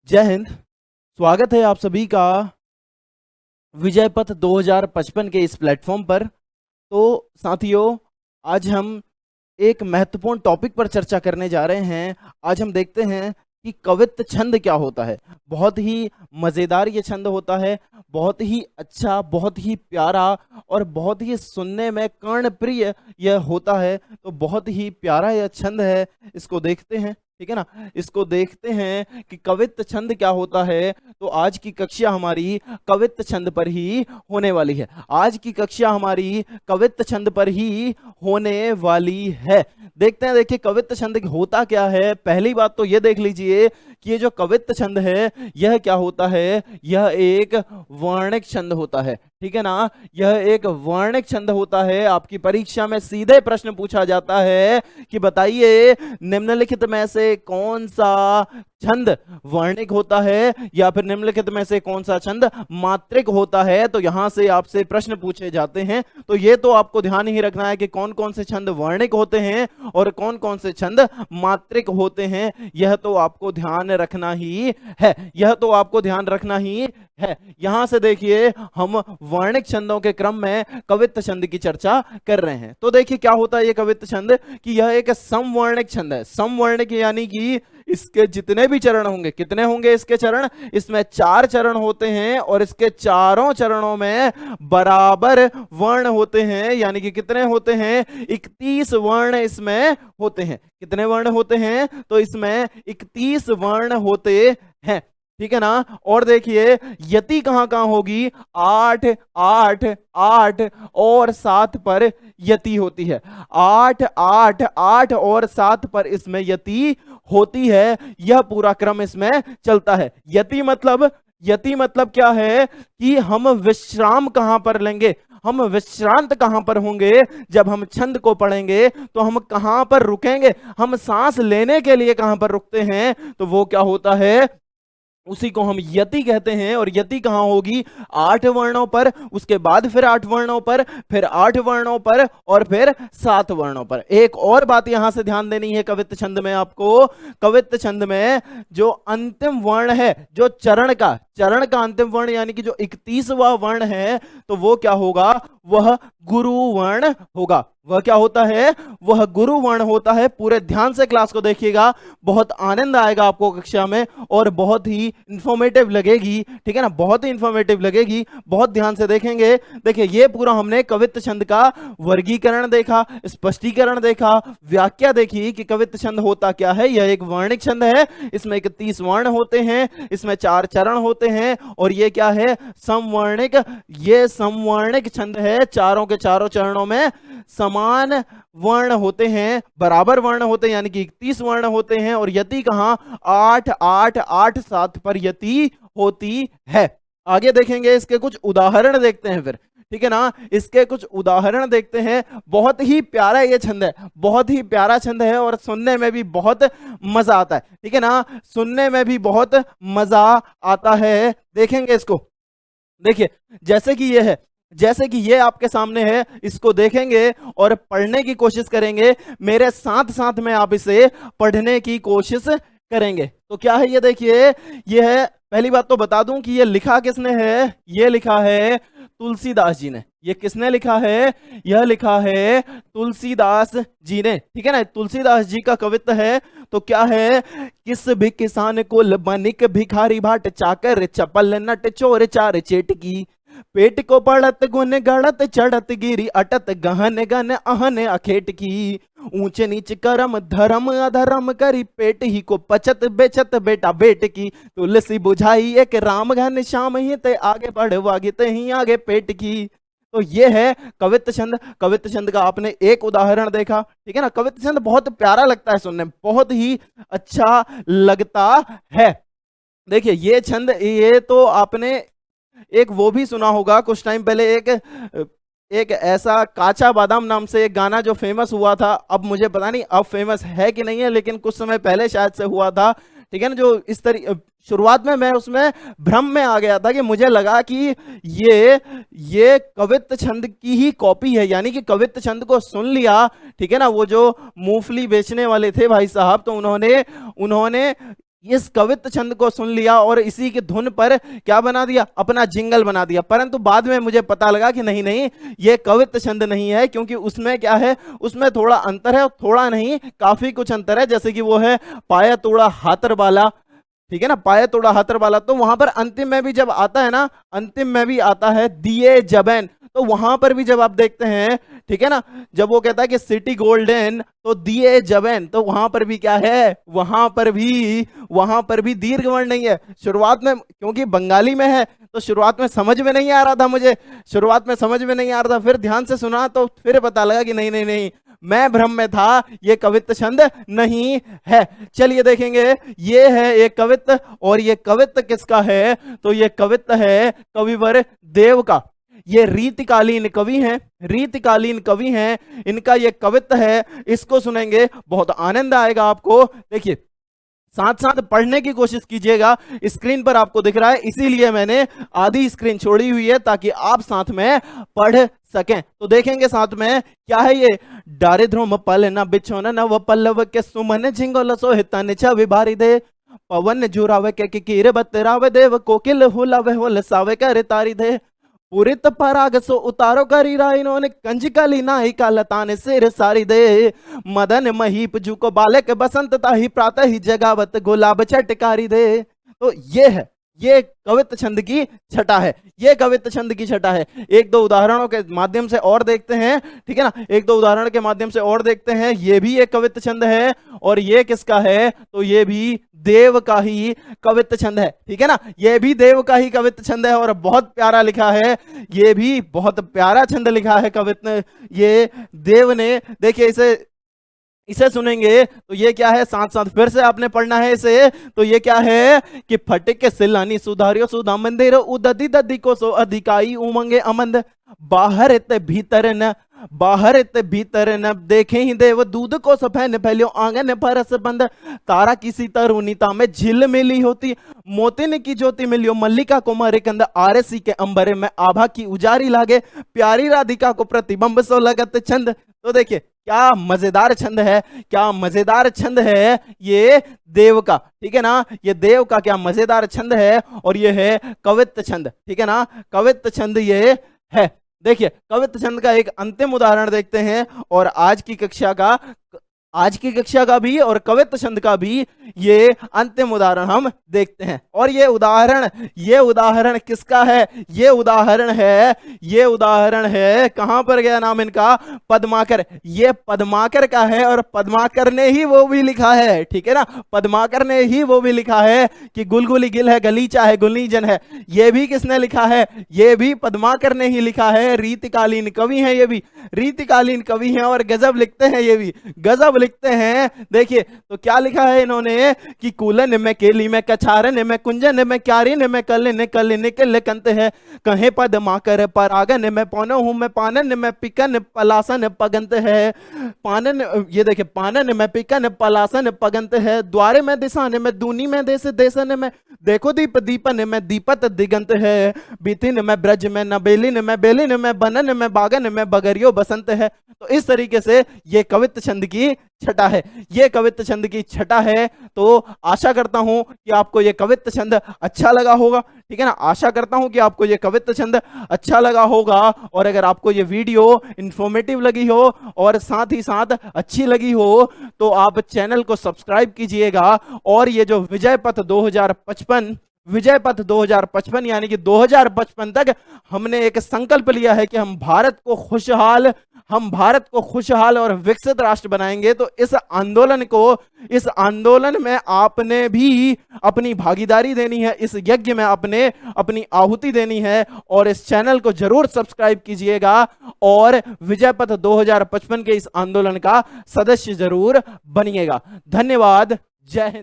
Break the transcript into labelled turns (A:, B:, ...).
A: जय हिंद। स्वागत है आप सभी का विजय पथ 2055 के इस प्लेटफॉर्म पर। तो साथियों, आज हम एक महत्वपूर्ण टॉपिक पर चर्चा करने जा रहे हैं। आज हम देखते हैं कि कवित्त छंद क्या होता है। बहुत ही मज़ेदार ये छंद होता है, बहुत ही अच्छा, बहुत ही प्यारा और बहुत ही सुनने में कर्णप्रिय यह होता है। तो बहुत ही प्यारा यह छंद है, इसको देखते हैं, ठीक है ना। इसको देखते हैं कि कवित्त छंद क्या होता है। तो आज की कक्षा हमारी कवित्त छंद पर ही होने वाली है। आज की कक्षा हमारी कवित्त छंद पर ही होने वाली है। देखते हैं, देखिए कवित्त छंद होता क्या है। पहली बात तो ये देख लीजिए कि ये जो कवित्त छंद है यह क्या होता है। यह एक वर्णिक छंद होता है, ठीक है ना। यह एक वर्णिक छंद होता है। आपकी परीक्षा में सीधे प्रश्न पूछा जाता है कि बताइए निम्नलिखित में से कौन सा छंद वर्णिक होता है या फिर निम्नलिखित में से कौन सा छंद मात्रिक होता है। तो यहां से आपसे प्रश्न पूछे जाते हैं। तो ये तो आपको ध्यान ही रखना है कि कौन कौन से छंद वर्णिक होते हैं और कौन कौन से छंद मात्रिक होते हैं। यह तो आपको ध्यान रखना ही है, यह तो आपको ध्यान रखना ही है। यहां से देखिए हम वर्णिक छंदों के क्रम में कवित्त छंद की चर्चा कर रहे हैं। तो देखिए क्या होता है ये कवित्त छंद कि यह एक समवर्णिक छंद है। समवर्णिक यानी कि इसके जितने भी चरण होंगे, कितने होंगे इसके चरण, इसमें 4 चरण होते हैं और इसके चारों चरणों में बराबर वर्ण होते हैं। यानी कि कितने होते हैं, 31 वर्ण इसमें होते हैं। कितने वर्ण होते हैं, तो इसमें 31 वर्ण होते हैं, ठीक है ना। और देखिए यति कहां कहां होगी, 8 8 8 और 7 पर यति होती है। 8 8 8 और 7 पर इसमें यति होती है। यह पूरा क्रम इसमें चलता है। यति मतलब क्या है कि हम विश्राम कहां पर लेंगे, हम विश्रांत कहां पर होंगे। जब हम छंद को पढ़ेंगे तो हम कहां पर रुकेंगे, हम सांस लेने के लिए कहां पर रुकते हैं, तो वो क्या होता है, उसी को हम यति कहते हैं। और यति कहां होगी, 8 वर्णों पर, उसके बाद फिर 8 वर्णों पर, फिर 8 वर्णों पर और फिर 7 वर्णों पर। एक और बात यहां से ध्यान देनी है कवित्त छंद में आपको। कवित्त छंद में जो अंतिम वर्ण है, जो चरण का अंतिम वर्ण यानी कि जो 31वां वर्ण है, तो वो क्या होगा, वह गुरु वर्ण होगा। वह क्या होता है, वह गुरु वर्ण होता है। पूरे ध्यान से क्लास को देखिएगा, बहुत आनंद आएगा आपको कक्षा में और बहुत ही इंफॉर्मेटिव लगेगी, ठीक है ना, बहुत ही इंफॉर्मेटिव लगेगी। बहुत ध्यान से देखेंगे। देखिए ये पूरा हमने कवित्त छंद का वर्गीकरण देखा, स्पष्टीकरण देखा, व्याख्या देखी कि कवित्त छंद होता क्या है। यह एक वर्णिक छंद है, इसमें 31 वर्ण होते हैं, इसमें 4 चरण होते हैं और ये क्या है, समवर्णिक। ये समवर्णिक छंद है। चारों के चारों चरणों में समान वर्ण होते हैं, बराबर वर्ण होते हैं, यानी कि 31 वर्ण होते हैं। और यति कहां, 8 8 8 7 पर यति होती है। आगे देखेंगे, इसके कुछ उदाहरण देखते हैं फिर, ठीक है ना। इसके कुछ उदाहरण देखते हैं। बहुत ही प्यारा ये छंद है, बहुत ही प्यारा छंद है और सुनने में भी बहुत मजा आता है, ठीक है ना, सुनने में भी बहुत मजा आता है। देखेंगे इसको, देखिए जैसे कि ये आपके सामने है, इसको देखेंगे और पढ़ने की कोशिश करेंगे। मेरे साथ साथ में आप इसे पढ़ने की कोशिश करेंगे। तो क्या है ये, देखिए ये है। पहली बात तो बता दूं कि ये लिखा किसने है, ये लिखा है तुलसीदास जी ने। ये किसने लिखा है, यह लिखा है तुलसीदास जी ने, ठीक है ना। तुलसीदास जी का कवित्त है। तो क्या है, किस भी किसान कुल बनिक भिखारी भाट चाकर चपल नट चोर चार चेटकी, पेट को पड़त गुन गड़त चढ़त गिरी अटत गहन गन अहन अखेट की, ऊंचे नीच करम धर्म अधर्म करी पेट ही को पचत बेचत बेटा बेट की, तुलसी बुझाई एक राम घन श्याम ही ते आगे बढ़वागे ते ही आगे पेट की। तो ये है कवित्त छंद। कवित्त छंद का आपने एक उदाहरण देखा, ठीक है ना। कवित्त छंद बहुत प्यारा लगता है सुनने में, बहुत ही अच्छा लगता है। देखिए ये छंद, ये तो आपने एक वो भी सुना होगा कुछ टाइम पहले, एक ऐसा काचा बादाम नाम से एक गाना जो फेमस हुआ था। अब मुझे पता नहीं अब फेमस है कि नहीं है, लेकिन कुछ समय पहले शायद से हुआ था, ठीक है ना। जो इस तरीके शुरुआत में मैं उसमें भ्रम में आ गया था कि मुझे लगा कि ये कवित्त छंद की ही कॉपी है, यानी कि कवित्त छंद को सुन लिया, ठीक है ना। वो जो मूंगफली बेचने वाले थे भाई साहब, तो उन्होंने इस कवित्त छंद को सुन लिया और इसी की धुन पर क्या बना दिया, अपना जिंगल बना दिया। परंतु बाद में मुझे पता लगा कि नहीं नहीं, ये कवित्त छंद नहीं है, क्योंकि उसमें क्या है, उसमें थोड़ा अंतर है, थोड़ा नहीं काफी कुछ अंतर है। जैसे कि वो है पाया तोड़ा हातर वाला, ठीक है ना, पाया तोड़ा हातर वाला। तो वहां पर अंतिम में भी जब आता है ना, अंतिम में भी आता है दिए जबैन, तो वहां पर भी जब आप देखते हैं, ठीक है ना, जब वो कहता है कि सिटी गोल्डन तो दिए जबैन, तो वहां पर भी क्या है, वहां पर भी दीर्घ वर्ण नहीं है। शुरुआत में क्योंकि बंगाली में है तो शुरुआत में समझ में नहीं आ रहा था, मुझे शुरुआत में समझ में नहीं आ रहा था, फिर ध्यान से सुना तो फिर पता लगा कि नहीं नहीं नहीं, मैं भ्रम में था, ये कवित्त छंद नहीं है। चलिए देखेंगे, ये है एक कवित्त, और ये कवित्त किसका है, तो ये कवित्त है कविवर देव का। ये रीतिकालीन कवि हैं, रीतिकालीन कवि हैं, इनका ये कवित्त है, इसको सुनेंगे बहुत आनंद आएगा आपको। देखिए साथ साथ पढ़ने की कोशिश कीजिएगा, स्क्रीन पर आपको दिख रहा है, इसीलिए मैंने आधी स्क्रीन छोड़ी हुई है ताकि आप साथ में पढ़ सकें। तो देखेंगे साथ में क्या है ये, दारिद्र्यम पल न बिछोन नव पल्लव के सुमन झिंगोल सोहितन छवि भारी दे, पवन जुरावे के कीर बतरावे देव कोकिल हुलावे होल सावे कर तारी दे, पुरित पराग सो उतारो करी रा इन्होंने कंजकाली नाई का लताने सिर सारी दे, मदन महीप जू को बालक बसंत ताही प्रातः ही जगावत गुलाब छटकारी दे। तो ये है, ये कवित्त छंद की छटा है, ये कवित्त छंद की छटा है। एक दो उदाहरणों के माध्यम से और देखते हैं, ठीक है ना, एक दो उदाहरण के माध्यम से और देखते हैं। ये भी एक कवित्त छंद है, और ये किसका है, तो ये भी देव का ही कवित्त छंद है, ठीक है ना, ये भी देव का ही कवित्त छंद है, और बहुत प्यारा लिखा है, ये भी बहुत प्यारा छंद लिखा है कवित्त, ये देव ने। देखिए इसे सुनेंगे तो ये क्या है, साथ साथ फिर से आपने पढ़ना है इसे। तो ये क्या है कि फटिक सिलानी सुधारियो सुधा मंदिर उददी ददी को सो अधिकाई उमंगे अमंद, बाहर ते भीतर न देखे ही देव दूध को सफेन फैलियो आंगन परस बंद, तारा किसी तरुणीता में झिल मिली होती, मोतिन की ज्योति मिलियो मल्लिका कुमारी कंद, आरसी के अंबर में आभा की उजारी लागे, प्यारी राधिका को प्रतिबंब सो लगत छंद। तो देखिए क्या मजेदार छंद है, क्या मजेदार छंद है ये देव का, ठीक है ना, ये देव का क्या मजेदार छंद है, और ये है कवित्त छंद, ठीक है ना, कवित्त छंद ये है। देखिए कवित्त छंद का एक अंतिम उदाहरण देखते हैं, और आज की कक्षा का भी और कवित्त छंद का भी ये अंतिम उदाहरण हम देखते हैं। और ये उदाहरण किसका है, ये उदाहरण है कहां पर गया नाम इनका, पद्माकर, ये पद्माकर का है, और पद्माकर ने ही वो भी लिखा है, ठीक है ना, पद्माकर ने ही वो भी लिखा है कि गुलगुली गिल है गलीचा है गुलनीजन है, ये भी किसने लिखा है, ये भी पद्माकर ने ही लिखा है। रीतिकालीन कवि हैं, ये भी रीतिकालीन कवि हैं, और गजब लिखते हैं, ये भी गजब लिखते हैं। देखिए तो क्या लिखा है इन्होंने कि कूलन में केली में कछारन में कुंजन में क्यारिन में कलिन कलिन के कंत है, कहे पद माकर परागन में पौनो हूं मैं पानन में पिकन पलासन पगंत है, पानन, ये देखिए पानन में पिकन पलासन पगंत है, द्वारे में दिशान में दूनी में देश देशन में देखो दीप दीपन में दीपत दिगंत है, बितिन में ब्रज में नबेलिन में बेलिन में बनन में बागन में बगरियो बसंत है। तो इस तरीके से ये कवित्त छंद की छटा है, ये कवित्त छंद की छटा है। तो आशा करता हूं कि आपको ये कवित्त छंद अच्छा लगा होगा, ठीक है ना, आशा करता हूं कि आपको ये कवित्त छंद अच्छा लगा होगा। और अगर आपको ये वीडियो इंफॉर्मेटिव लगी हो और साथ ही साथ अच्छी लगी हो तो आप चैनल को सब्सक्राइब कीजिएगा। और ये जो विजय पथ 2055 यानी कि 2055 तक हमने एक संकल्प लिया है कि हम भारत को खुशहाल और विकसित राष्ट्र बनाएंगे। तो इस आंदोलन में आपने भी अपनी भागीदारी देनी है, इस यज्ञ में आपने अपनी आहुति देनी है। और इस चैनल को जरूर सब्सक्राइब कीजिएगा और विजय पथ 2055 के इस आंदोलन का सदस्य जरूर बनिएगा। धन्यवाद, जय हिंद।